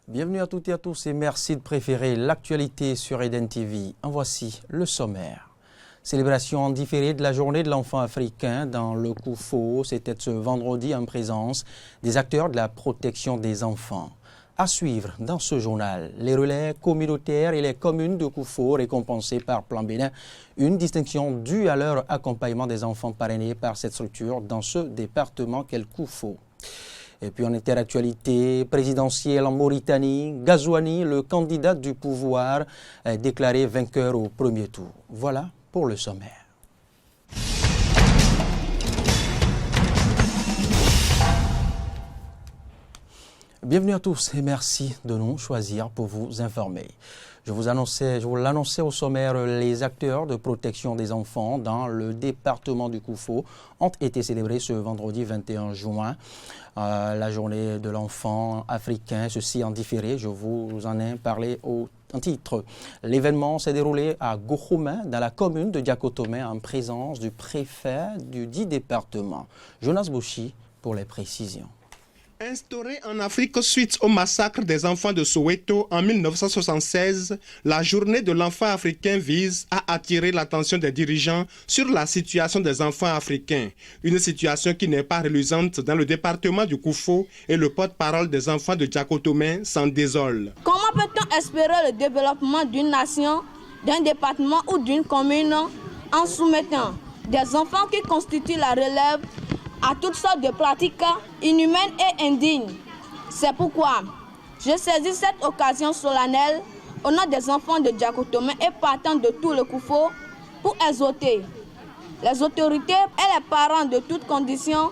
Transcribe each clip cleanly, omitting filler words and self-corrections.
Bienvenue à toutes et à tous et merci de préférer l'actualité sur Eden TV. En voici le sommaire. Célébration en différé de la journée de l'enfant africain dans le Koufo. C'était ce vendredi en présence des acteurs de la protection des enfants. À suivre dans ce journal, les relais communautaires et les communes de Koufo récompensés par Plan Bénin, une distinction due à leur accompagnement des enfants parrainés par cette structure dans ce département qu'est le Koufo. Et puis en interactualité présidentielle en Mauritanie, Ghazouani, le candidat du pouvoir, est déclaré vainqueur au premier tour. Voilà pour le sommaire. Bienvenue à tous et merci de nous choisir pour vous informer. Je vous l'annonçais au sommaire, les acteurs de protection des enfants dans le département du Koufo ont été célébrés ce vendredi 21 juin. La journée de l'enfant africain, ceci en différé, je vous en ai parlé en titre. L'événement s'est déroulé à Gokhomé, dans la commune de Diakotomé, en présence du préfet du dit département. Jonas Bouchi pour les précisions. Instaurée en Afrique suite au massacre des enfants de Soweto en 1976, la journée de l'enfant africain vise à attirer l'attention des dirigeants sur la situation des enfants africains. Une situation qui n'est pas reluisante dans le département du Koufo et le porte-parole des enfants de Diakotomé s'en désole. Comment peut-on espérer le développement d'une nation, d'un département ou d'une commune en soumettant des enfants qui constituent la relève à toutes sortes de pratiques inhumaines et indignes? C'est pourquoi je saisis cette occasion solennelle au nom des enfants de Diakotomé et partant de tout le Koufo pour exhorter les autorités et les parents de toutes conditions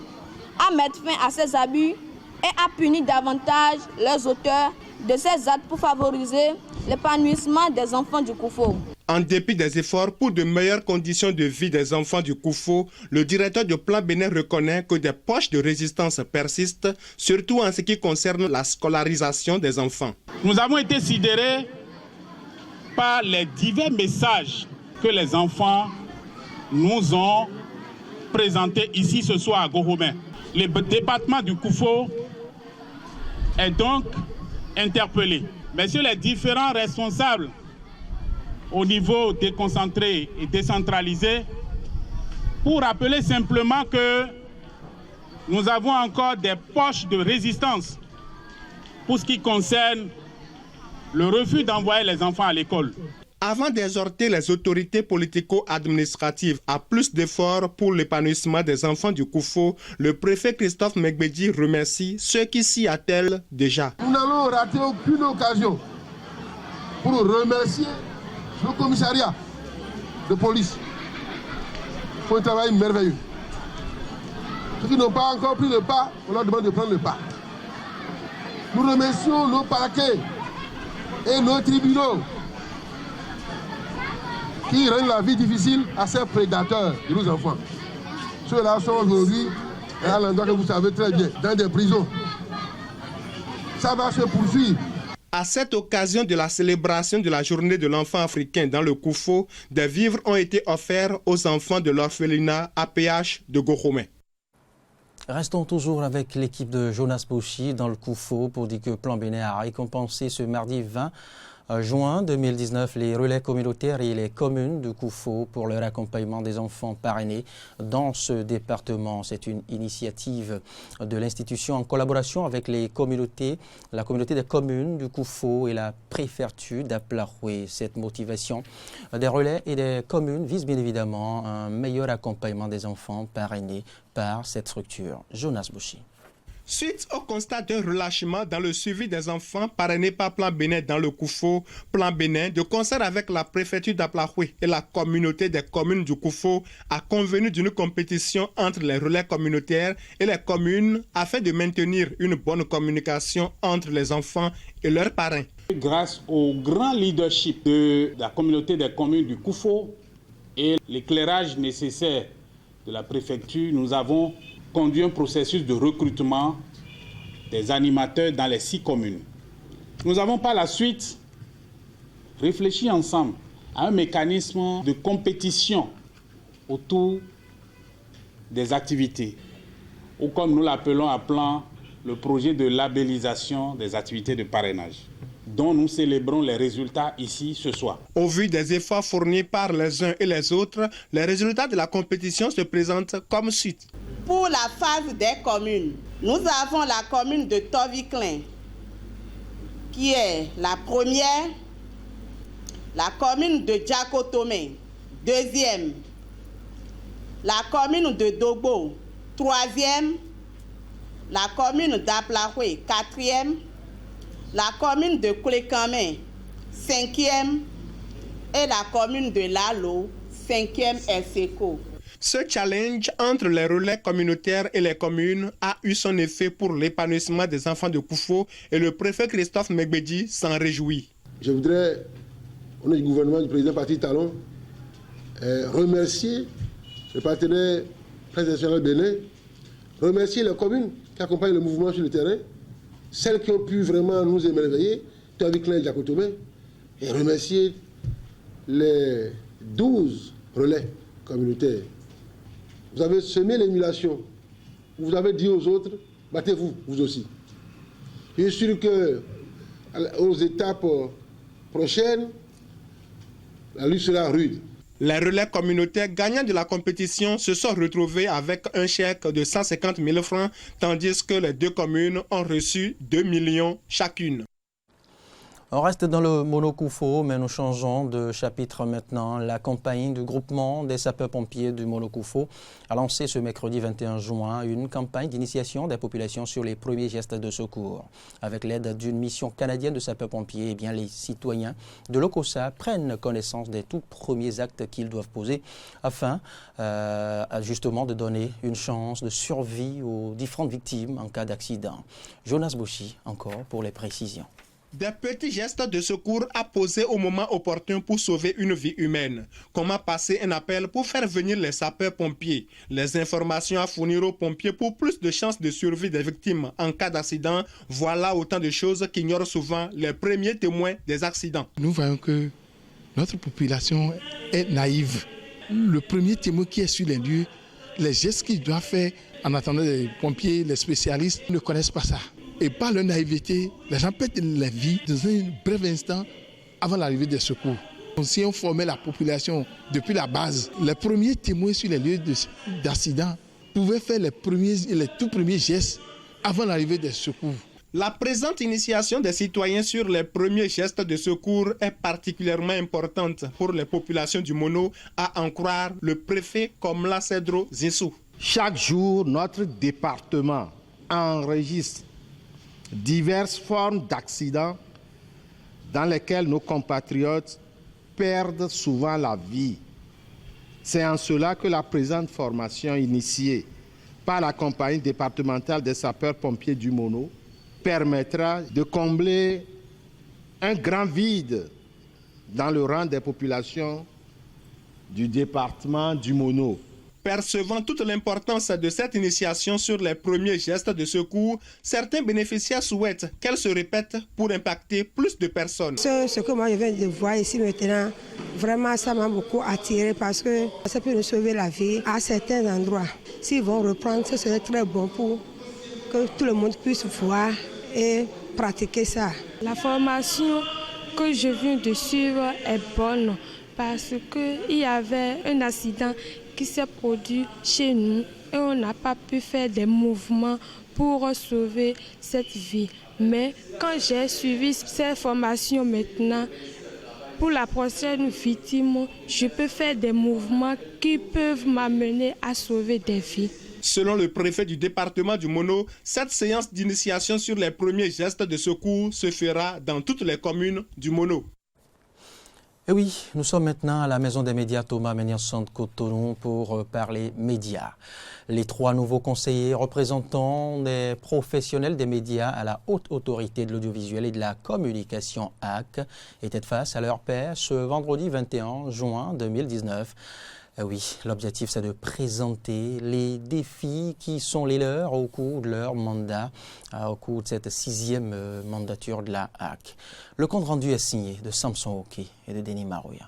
à mettre fin à ces abus et à punir davantage les auteurs de ces actes pour favoriser l'épanouissement des enfants du Koufo. En dépit des efforts pour de meilleures conditions de vie des enfants du Koufo, le directeur du Plan Bénin reconnaît que des poches de résistance persistent, surtout en ce qui concerne la scolarisation des enfants. Nous avons été sidérés par les divers messages que les enfants nous ont présentés ici ce soir à Gokhomé. Le département du Koufo est donc interpellé. Messieurs les différents responsables au niveau déconcentré et décentralisé, pour rappeler simplement que nous avons encore des poches de résistance pour ce qui concerne le refus d'envoyer les enfants à l'école. Avant d'exhorter les autorités politico-administratives à plus d'efforts pour l'épanouissement des enfants du Koufo, le préfet Christophe Megbedi remercie ceux qui s'y attellent déjà. Nous n'allons rater aucune occasion pour remercier le commissariat de police pour un travail merveilleux. Ceux qui n'ont pas encore pris le pas, on leur demande de prendre le pas. Nous remercions nos parquets et nos tribunaux qui rendent la vie difficile à ces prédateurs de nos enfants. Ceux-là sont aujourd'hui à l'endroit que vous savez très bien, dans des prisons. Ça va se poursuivre. À cette occasion de la célébration de la journée de l'enfant africain dans le Koufo, des vivres ont été offerts aux enfants de l'orphelinat APH de Gokhomé. Restons toujours avec l'équipe de Jonas Bouchi dans le Koufo pour dire que Plan Bénin a récompensé ce mardi 20 juin 2019 les relais communautaires et les communes du Koufo pour leur accompagnement des enfants parrainés dans ce département. C'est une initiative de l'institution en collaboration avec les communautés, la communauté des communes du Koufo et la préfecture d'Aplaroué. Cette motivation des relais et des communes vise bien évidemment un meilleur accompagnement des enfants parrainés par cette structure. Jonas Bouchi. Suite au constat d'un relâchement dans le suivi des enfants parrainés par Plan Bénin dans le Koufo, Plan Bénin, de concert avec la préfecture d'Aplaroué et la communauté des communes du Koufo, a convenu d'une compétition entre les relais communautaires et les communes afin de maintenir une bonne communication entre les enfants et leurs parrains. Grâce au grand leadership de la communauté des communes du Koufo et l'éclairage nécessaire de la préfecture, nous avons conduit un processus de recrutement des animateurs dans les 6 communes. Nous avons par la suite réfléchi ensemble à un mécanisme de compétition autour des activités, ou comme nous l'appelons à plan le projet de labellisation des activités de parrainage, dont nous célébrons les résultats ici ce soir. Au vu des efforts fournis par les uns et les autres, les résultats de la compétition se présentent comme suit. Pour la phase des communes, nous avons la commune de Toviklen, qui est la première, la commune de Djakotome, deuxième, la commune de Dogbo, troisième, la commune d'Aplahoué, quatrième, la commune de Klekame, cinquième, et la commune de Lalo, cinquième Eseko. Ce challenge entre les relais communautaires et les communes a eu son effet pour l'épanouissement des enfants de Koufo et le préfet Christophe Megbedi s'en réjouit. Je voudrais, au nom du gouvernement du président Patrice Talon, remercier le partenaire présidentiel Bénin, remercier les communes qui accompagnent le mouvement sur le terrain, celles qui ont pu vraiment nous émerveiller, Toviklen et Djakotome, et remercier les 12 relais communautaires. Vous avez semé l'émulation. Vous avez dit aux autres, battez-vous, vous aussi. Je suis sûr qu'aux étapes prochaines, la lutte sera rude. Les relais communautaires gagnants de la compétition se sont retrouvés avec un chèque de 150 000 francs, tandis que les deux communes ont reçu 2 millions chacune. On reste dans le Mono-Koufo, mais nous changeons de chapitre maintenant. La campagne du groupement des sapeurs-pompiers du Mono-Koufo a lancé ce mercredi 21 juin une campagne d'initiation des populations sur les premiers gestes de secours. Avec l'aide d'une mission canadienne de sapeurs-pompiers, les citoyens de l'Okosa prennent connaissance des tout premiers actes qu'ils doivent poser afin justement de donner une chance de survie aux différentes victimes en cas d'accident. Jonas Bouchi encore pour les précisions. Des petits gestes de secours à poser au moment opportun pour sauver une vie humaine. Comment passer un appel pour faire venir les sapeurs-pompiers. Les informations à fournir aux pompiers pour plus de chances de survie des victimes en cas d'accident. Voilà autant de choses qu'ignorent souvent les premiers témoins des accidents. Nous voyons que notre population est naïve. Le premier témoin qui est sur les lieux, les gestes qu'il doit faire en attendant les pompiers, les spécialistes ne connaissent pas ça. Et par leur naïveté, les gens perdent la vie dans un bref instant avant l'arrivée des secours. Si on formait la population depuis la base, les premiers témoins sur les lieux d'accident pouvaient faire les tout premiers gestes avant l'arrivée des secours. La présente initiation des citoyens sur les premiers gestes de secours est particulièrement importante pour les populations du Mono, à en croire le préfet Komla Cedro Zinsou. Chaque jour, notre département enregistre diverses formes d'accidents dans lesquels nos compatriotes perdent souvent la vie. C'est en cela que la présente formation initiée par la compagnie départementale des sapeurs-pompiers du Mono permettra de combler un grand vide dans le rang des populations du département du Mono. Percevant toute l'importance de cette initiation sur les premiers gestes de secours, certains bénéficiaires souhaitent qu'elle se répète pour impacter plus de personnes. Ce que moi je viens de voir ici maintenant, vraiment ça m'a beaucoup attiré parce que ça peut nous sauver la vie à certains endroits. S'ils vont reprendre, ce serait très bon pour que tout le monde puisse voir et pratiquer ça. La formation que je viens de suivre est bonne parce qu'il y avait un accident qui s'est produit chez nous et on n'a pas pu faire des mouvements pour sauver cette vie. Mais quand j'ai suivi cette formation maintenant, pour la prochaine victime, je peux faire des mouvements qui peuvent m'amener à sauver des vies. Selon le préfet du département du Mono, cette séance d'initiation sur les premiers gestes de secours se fera dans toutes les communes du Mono. Et oui, nous sommes maintenant à la Maison des médias Thomas Ménière-Centre Cotonou pour parler médias. Les 3 nouveaux conseillers représentant des professionnels des médias à la haute autorité de l'audiovisuel et de la communication HAC étaient face à leurs pairs ce vendredi 21 juin 2019. Oui, l'objectif c'est de présenter les défis qui sont les leurs au cours de leur mandat, au cours de cette 6e mandature de la HAC. Le compte rendu est signé de Samson Hockey et de Denis Marouya.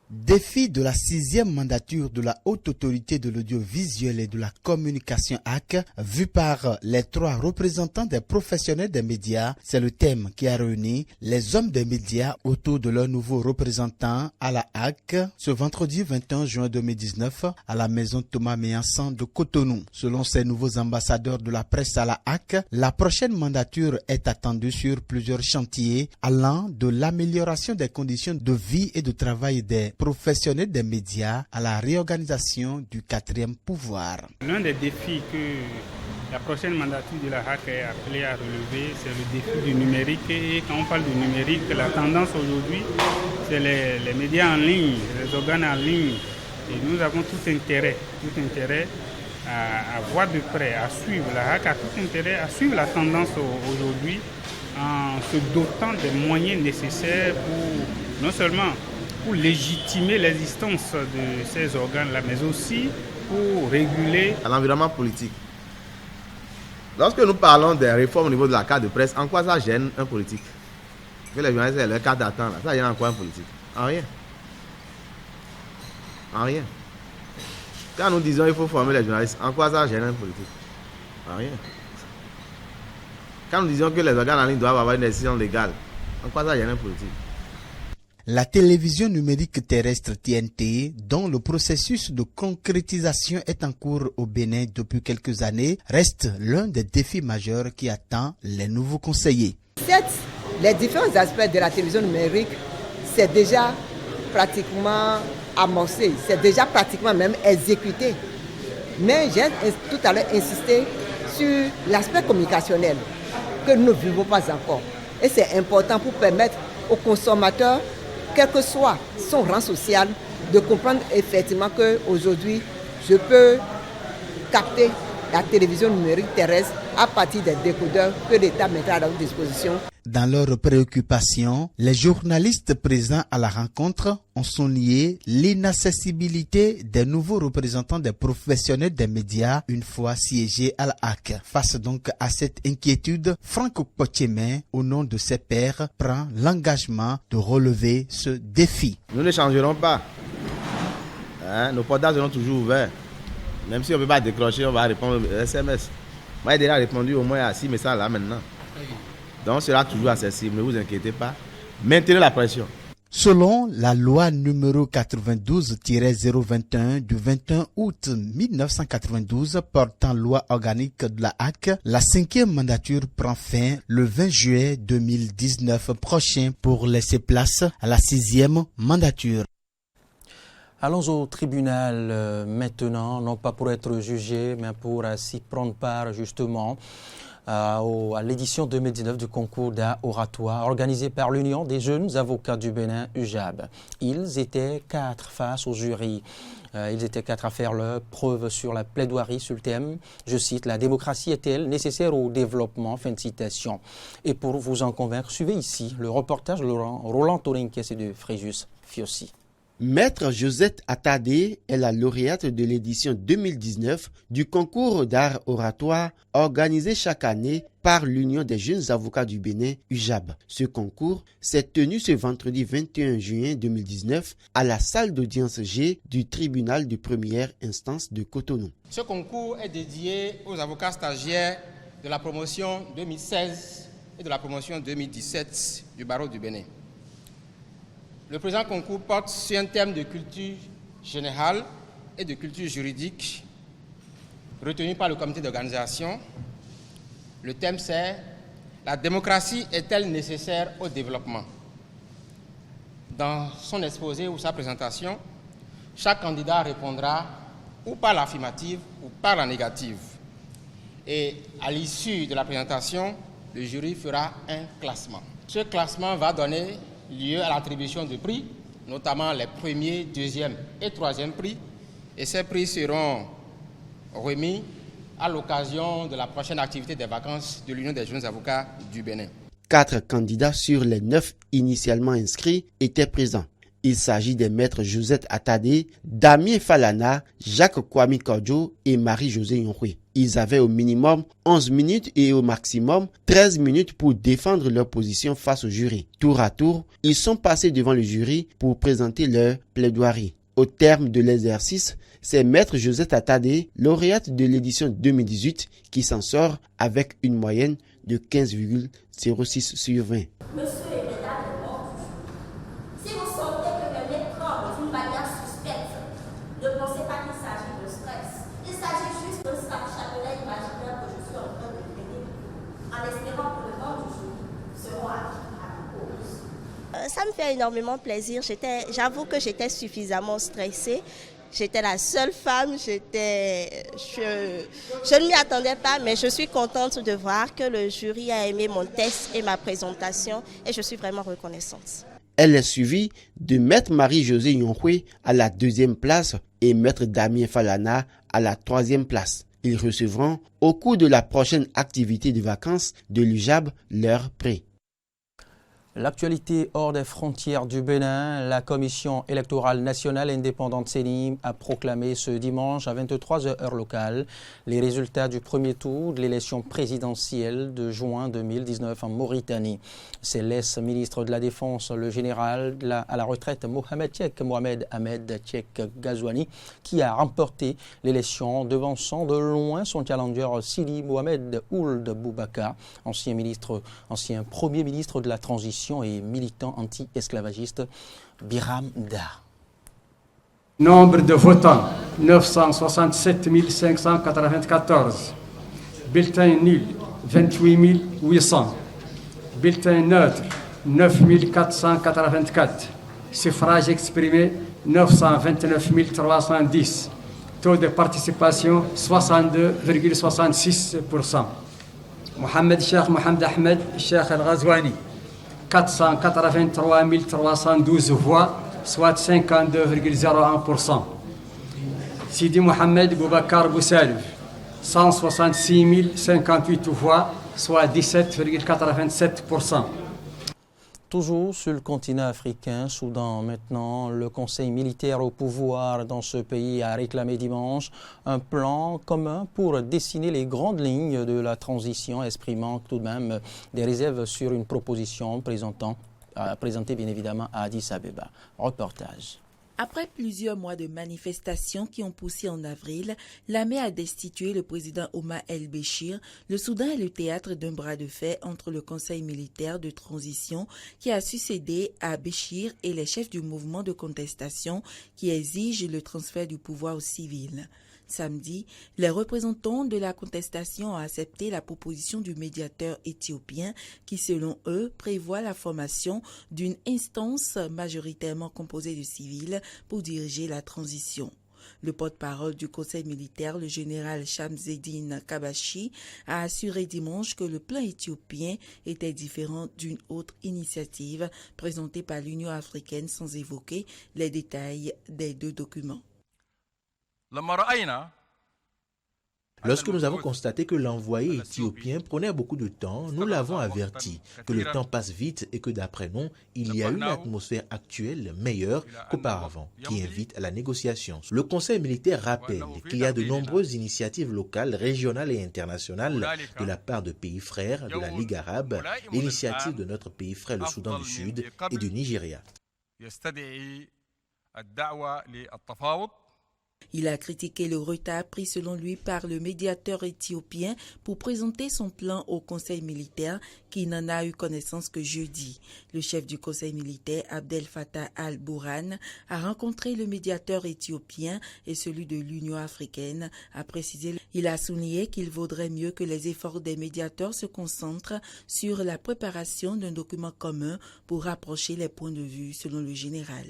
Défi de la 6e mandature de la Haute Autorité de l'Audiovisuel et de la Communication HAC, vu par les 3 représentants des professionnels des médias, c'est le thème qui a réuni les hommes des médias autour de leur nouveau représentant à la HAC ce vendredi 21 juin 2019 à la maison Thomas Méançon de Cotonou. Selon ces nouveaux ambassadeurs de la presse à la HAC, la prochaine mandature est attendue sur plusieurs chantiers allant de l'amélioration des conditions de vie et de travail des professionnels des médias à la réorganisation du 4e pouvoir. L'un des défis que la prochaine mandature de la HAC est appelée à relever, c'est le défi du numérique. Et quand on parle du numérique, la tendance aujourd'hui, c'est les médias en ligne, les organes en ligne. Et nous avons tout intérêt à voir de près, à suivre. La HAC a tout intérêt à suivre la tendance aujourd'hui en se dotant des moyens nécessaires pour non seulement pour légitimer l'existence de ces organes-là, mais aussi pour réguler l'environnement politique. Lorsque nous parlons des réformes au niveau de la carte de presse, en quoi ça gêne un politique? Que les journalistes aient leur carte d'attente, ça gêne en quoi un politique? En rien. En rien. Quand nous disons qu'il faut former les journalistes, en quoi ça gêne un politique? En rien. Quand nous disons que les organes en ligne doivent avoir une décision légale, en quoi ça gêne un politique? La télévision numérique terrestre TNT, dont le processus de concrétisation est en cours au Bénin depuis quelques années, reste l'un des défis majeurs qui attend les nouveaux conseillers. Les différents aspects de la télévision numérique, c'est déjà pratiquement amorcé, c'est déjà pratiquement même exécuté. Mais j'ai tout à l'heure insisté sur l'aspect communicationnel que nous ne vivons pas encore. Et c'est important pour permettre aux consommateurs, quel que soit son rang social, de comprendre effectivement qu'aujourd'hui, je peux capter la télévision numérique terrestre à partir des décodeurs que l'État mettra à leur disposition. Dans leurs préoccupations, les journalistes présents à la rencontre ont souligné l'inaccessibilité des nouveaux représentants des professionnels des médias une fois siégés à la HAC. Face donc à cette inquiétude, Franck Pochemin, au nom de ses pairs, prend l'engagement de relever ce défi. Nous ne changerons pas. Nos portails seront toujours ouverts. Même si on ne peut pas décrocher, on va répondre aux SMS. Moi, j'ai déjà répondu au moins à 6 messages là maintenant. Donc, on sera toujours accessible, ne vous inquiétez pas. Maintenez la pression. Selon la loi numéro 92-021 du 21 août 1992 portant loi organique de la HAC, la 5e mandature prend fin le 20 juillet 2019 prochain pour laisser place à la 6e mandature. Allons au tribunal maintenant, non pas pour être jugé, mais pour s'y prendre part justement à l'édition 2019 du concours d'art oratoire organisé par l'Union des jeunes avocats du Bénin, UJAB. Ils étaient 4 face au jury. Ils étaient 4 à faire leur preuve sur la plaidoirie sur le thème, je cite, « La démocratie est-elle nécessaire au développement ?» Fin de citation. Et pour vous en convaincre, suivez ici le reportage de Roland Torinques et de Fréjus Fiossi. Maître Josette Attadé est la lauréate de l'édition 2019 du concours d'art oratoire organisé chaque année par l'Union des jeunes avocats du Bénin, UJAB. Ce concours s'est tenu ce vendredi 21 juin 2019 à la salle d'audience G du tribunal de première instance de Cotonou. Ce concours est dédié aux avocats stagiaires de la promotion 2016 et de la promotion 2017 du barreau du Bénin. Le présent concours porte sur un thème de culture générale et de culture juridique retenu par le comité d'organisation. Le thème c'est « La démocratie est-elle nécessaire au développement ?» Dans son exposé ou sa présentation, chaque candidat répondra ou par l'affirmative ou par la négative. Et à l'issue de la présentation, le jury fera un classement. Ce classement va donner lieu à l'attribution de prix, notamment les premiers, deuxième et troisième prix. Et ces prix seront remis à l'occasion de la prochaine activité des vacances de l'Union des jeunes avocats du Bénin. 4 candidats sur les 9 initialement inscrits étaient présents. Il s'agit des maîtres Josette Attadé, Damien Falana, Jacques Kwame Kodjo et Marie-Josée Yonroué. Ils avaient au minimum 11 minutes et au maximum 13 minutes pour défendre leur position face au jury. Tour à tour, ils sont passés devant le jury pour présenter leur plaidoirie. Au terme de l'exercice, c'est Maître Josette Attadé, lauréate de l'édition 2018, qui s'en sort avec une moyenne de 15,06 sur 20. Monsieur et mesdames les membres, si vous sentez que le nez tremble d'une manière suspecte, ne pensez pas qu'il s'agit de stress. Il s'agit juste d'un chapelet imaginaire que je suis en train de traiter, en espérant que le nom du jour sera à la cause. Ça me fait énormément plaisir. J'avoue que j'étais suffisamment stressée. J'étais la seule femme, je ne m'y attendais pas, mais je suis contente de voir que le jury a aimé mon texte et ma présentation et je suis vraiment reconnaissante. Elle est suivie de Maître Marie-Josée Yonkwe à la 2e place et Maître Damien Falana à la 3e place. Ils recevront au cours de la prochaine activité de vacances de l'UJAB leur prix. L'actualité hors des frontières du Bénin, la Commission électorale nationale indépendante CENI a proclamé ce dimanche à 23h heure locale les résultats du premier tour de l'élection présidentielle de juin 2019 en Mauritanie. C'est l'ex-ministre de la Défense, le général à la retraite Mohamed Ahmed Tchek Ghazouani, qui a remporté l'élection, devançant de loin son challenger Sidi Mohamed Ould Boubacar, ancien premier ministre de la transition et militant anti-esclavagiste Biram Dar. Nombre de votants 967 594. Bulletin nul 28 800. Bulletin neutre 9 484. Suffrage exprimé 929 310. Taux de participation 62,66%. Mohamed Ahmed Cheikh Al-Ghazouani 483 312 voix, soit 52,01%. Sidi Mohamed Boubacar Boussalif, 166 058 voix, soit 17,87%. Toujours sur le continent africain, Soudan maintenant, le Conseil militaire au pouvoir dans ce pays a réclamé dimanche un plan commun pour dessiner les grandes lignes de la transition, exprimant tout de même des réserves sur une proposition présentée bien évidemment à Addis Abeba. Reportage. Après plusieurs mois de manifestations qui ont poussé en avril, l'armée a destitué le président Omar el-Béchir. Le Soudan est le théâtre d'un bras de fer entre le Conseil militaire de transition qui a succédé à Béchir et les chefs du mouvement de contestation qui exigent le transfert du pouvoir aux civils. Samedi, les représentants de la contestation ont accepté la proposition du médiateur éthiopien qui, selon eux, prévoit la formation d'une instance majoritairement composée de civils pour diriger la transition. Le porte-parole du Conseil militaire, le général Shamseddine Kabashi, a assuré dimanche que le plan éthiopien était différent d'une autre initiative présentée par l'Union africaine sans évoquer les détails des deux documents. Lorsque nous avons constaté que l'envoyé éthiopien prenait beaucoup de temps, nous l'avons averti que le temps passe vite et que d'après nous, il y a une atmosphère actuelle meilleure qu'auparavant qui invite à la négociation. Le Conseil militaire rappelle qu'il y a de nombreuses initiatives locales, régionales et internationales de la part de pays frères de la Ligue arabe, l'initiative de notre pays frère le Soudan du Sud et du Nigeria. Il a critiqué le retard pris selon lui par le médiateur éthiopien pour présenter son plan au Conseil militaire qui n'en a eu connaissance que jeudi. Le chef du Conseil militaire, Abdel Fattah al-Burhan, a rencontré le médiateur éthiopien et celui de l'Union africaine, a précisé. Il a souligné qu'il vaudrait mieux que les efforts des médiateurs se concentrent sur la préparation d'un document commun pour rapprocher les points de vue, selon le général.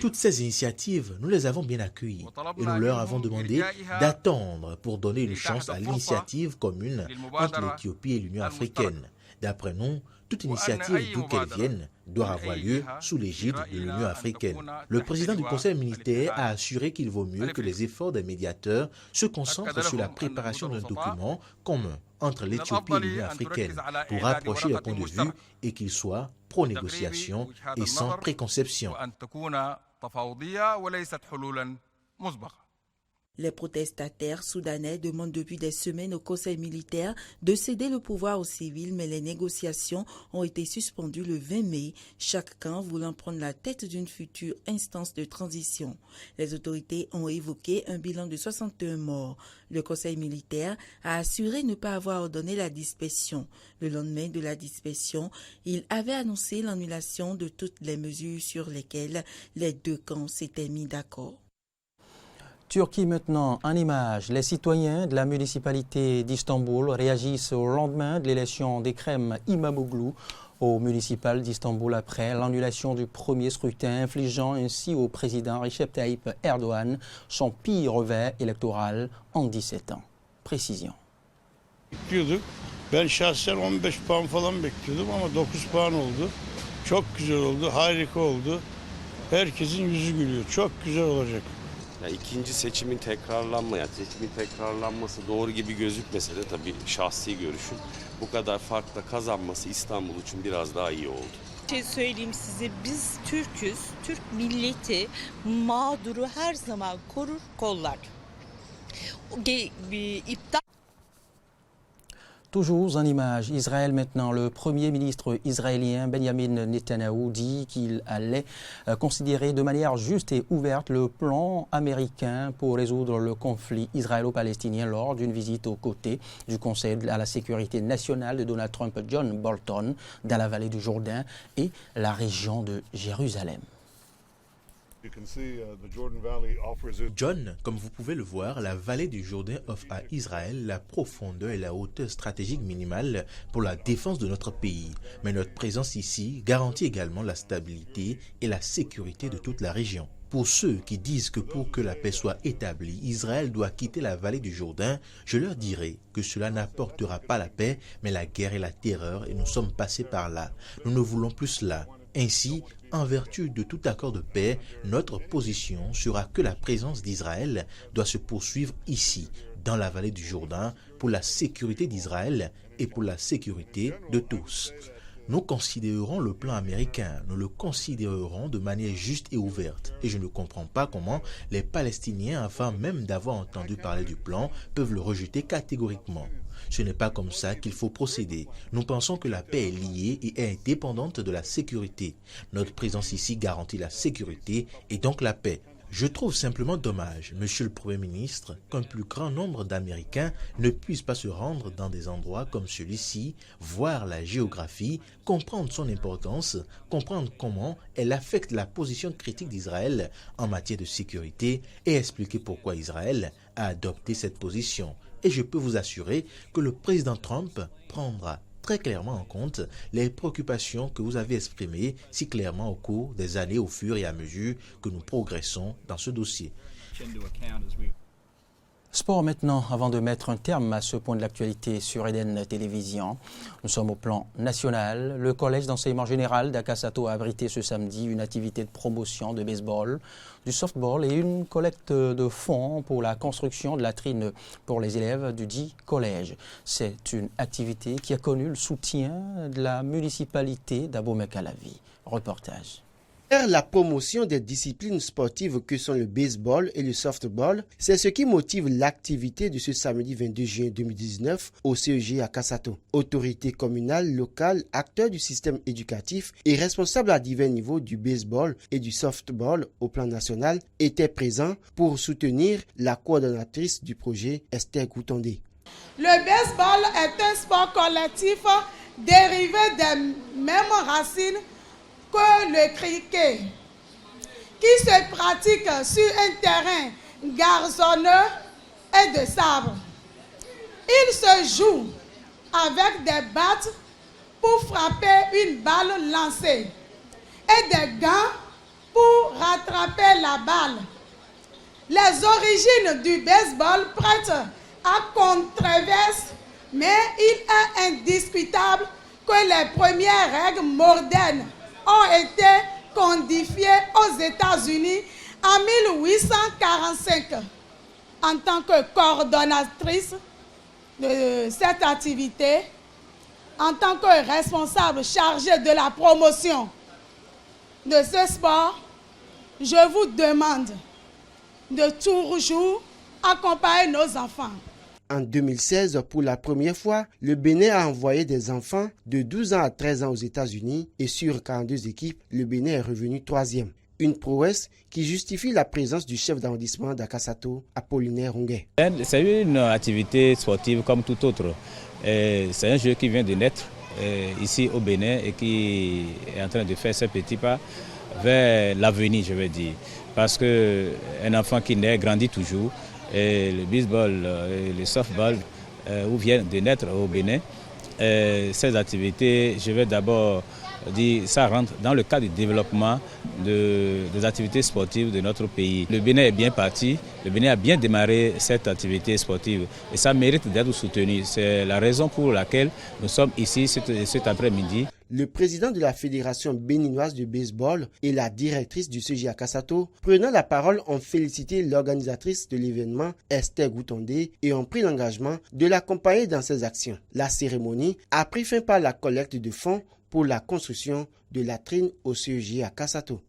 Toutes ces initiatives, nous les avons bien accueillies et nous leur avons demandé d'attendre pour donner une chance à l'initiative commune entre l'Éthiopie et l'Union africaine. D'après nous, toute initiative d'où qu'elle vienne doit avoir lieu sous l'égide de l'Union africaine. Le président du Conseil militaire a assuré qu'il vaut mieux que les efforts des médiateurs se concentrent sur la préparation d'un document commun entre l'Éthiopie et l'Union africaine pour rapprocher les points de vue et qu'il soit pro-négociation et sans préconception. Les protestataires soudanais demandent depuis des semaines au conseil militaire de céder le pouvoir aux civils, mais les négociations ont été suspendues le 20 mai, chaque camp voulant prendre la tête d'une future instance de transition. Les autorités ont évoqué un bilan de 61 morts. Le conseil militaire a assuré ne pas avoir ordonné la dispersion. Le lendemain de la dispersion, il avait annoncé l'annulation de toutes les mesures sur lesquelles les deux camps s'étaient mis d'accord. Turquie maintenant, en images, les citoyens de la municipalité d'Istanbul réagissent au lendemain de l'élection d'Ekrem İmamoğlu au municipal d'Istanbul après l'annulation du premier scrutin, infligeant ainsi au président Recep Tayyip Erdoğan son pire revers électoral en 17 ans. Précision. Ben şahsen 15 puan falan bekliyordum ama 9 puan oldu. Çok güzel oldu, harika oldu. Herkesin yüzü gülüyor. Çok güzel olacak. İkinci seçimin tekrarlanması doğru gibi gözükmese de tabii şahsi görüşüm bu kadar farkla kazanması İstanbul için biraz daha iyi oldu. Söyleyeyim size, biz Türk'üz, Türk milleti mağduru her zaman korur, kollar. Toujours en images, Israël maintenant, le Premier ministre israélien Benjamin Netanyahou dit qu'il allait considérer de manière juste et ouverte le plan américain pour résoudre le conflit israélo-palestinien lors d'une visite aux côtés du Conseil à la sécurité nationale de Donald Trump, John Bolton, dans la vallée du Jourdain et la région de Jérusalem. John, comme vous pouvez le voir, la vallée du Jourdain offre à Israël la profondeur et la hauteur stratégique minimale pour la défense de notre pays. Mais notre présence ici garantit également la stabilité et la sécurité de toute la région. Pour ceux qui disent que pour que la paix soit établie, Israël doit quitter la vallée du Jourdain, je leur dirai que cela n'apportera pas la paix, mais la guerre et la terreur, et nous sommes passés par là. Nous ne voulons plus cela. Ainsi, en vertu de tout accord de paix, notre position sera que la présence d'Israël doit se poursuivre ici, dans la vallée du Jourdain, pour la sécurité d'Israël et pour la sécurité de tous. Nous considérerons le plan américain, nous le considérerons de manière juste et ouverte. Et je ne comprends pas comment les Palestiniens, avant même d'avoir entendu parler du plan, peuvent le rejeter catégoriquement. Ce n'est pas comme ça qu'il faut procéder. Nous pensons que la paix est liée et est indépendante de la sécurité. Notre présence ici garantit la sécurité et donc la paix. Je trouve simplement dommage, Monsieur le Premier ministre, qu'un plus grand nombre d'Américains ne puissent pas se rendre dans des endroits comme celui-ci, voir la géographie, comprendre son importance, comprendre comment elle affecte la position critique d'Israël en matière de sécurité et expliquer pourquoi Israël a adopté cette position. Et je peux vous assurer que le président Trump prendra très clairement en compte les préoccupations que vous avez exprimées si clairement au cours des années au fur et à mesure que nous progressons dans ce dossier. Sport maintenant, avant de mettre un terme à ce point de l'actualité sur Eden Télévision. Nous sommes au plan national. Le collège d'enseignement général d'Akasato a abrité ce samedi une activité de promotion de baseball, du softball et une collecte de fonds pour la construction de latrines pour les élèves du dit collège. C'est une activité qui a connu le soutien de la municipalité d'Abomey-Calavi. Reportage. Faire la promotion des disciplines sportives que sont le baseball et le softball, c'est ce qui motive l'activité de ce samedi 22 juin 2019 au CEG à Akasato. Autorités communales, locales, acteurs du système éducatif et responsables à divers niveaux du baseball et du softball au plan national étaient présents pour soutenir la coordonnatrice du projet, Esther Goutondé. Le baseball est un sport collectif dérivé des mêmes racines que le cricket, qui se pratique sur un terrain gazonneux et de sable. Il se joue avec des battes pour frapper une balle lancée et des gants pour rattraper la balle. Les origines du baseball prêtent à controverse, mais il est indiscutable que les premières règles modernes ont été codifiées aux États-Unis en 1845. En tant que coordonnatrice de cette activité, en tant que responsable chargée de la promotion de ce sport, je vous demande de toujours accompagner nos enfants. En 2016, pour la première fois, le Bénin a envoyé des enfants de 12 ans à 13 ans aux États-Unis et sur 42 équipes, le Bénin est revenu 3e. Une prouesse qui justifie la présence du chef d'arrondissement d'Akassato, Apollinaire Ongé. C'est une activité sportive comme tout autre. C'est un jeu qui vient de naître ici au Bénin et qui est en train de faire ses petits pas vers l'avenir, je vais dire. Parce qu'un enfant qui naît grandit toujours. Et le baseball et le softball où viennent de naître au Bénin, ces activités, je vais d'abord dire, ça rentre dans le cadre du développement des activités sportives de notre pays. Le Bénin est bien parti, le Bénin a bien démarré cette activité sportive et ça mérite d'être soutenu. C'est la raison pour laquelle nous sommes ici cet après-midi. Le président de la Fédération béninoise de baseball et la directrice du CJ Akassato, prenant la parole, ont félicité l'organisatrice de l'événement, Esther Goutondé, et ont pris l'engagement de l'accompagner dans ses actions. La cérémonie a pris fin par la collecte de fonds pour la construction de latrines au CJ Akassato.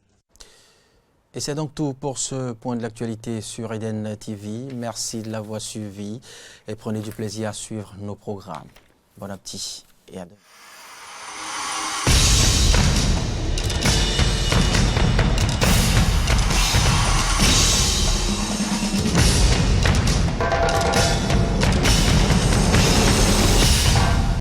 Et c'est donc tout pour ce point de l'actualité sur Eden TV. Merci de l'avoir suivi et prenez du plaisir à suivre nos programmes. Bon appétit et à demain.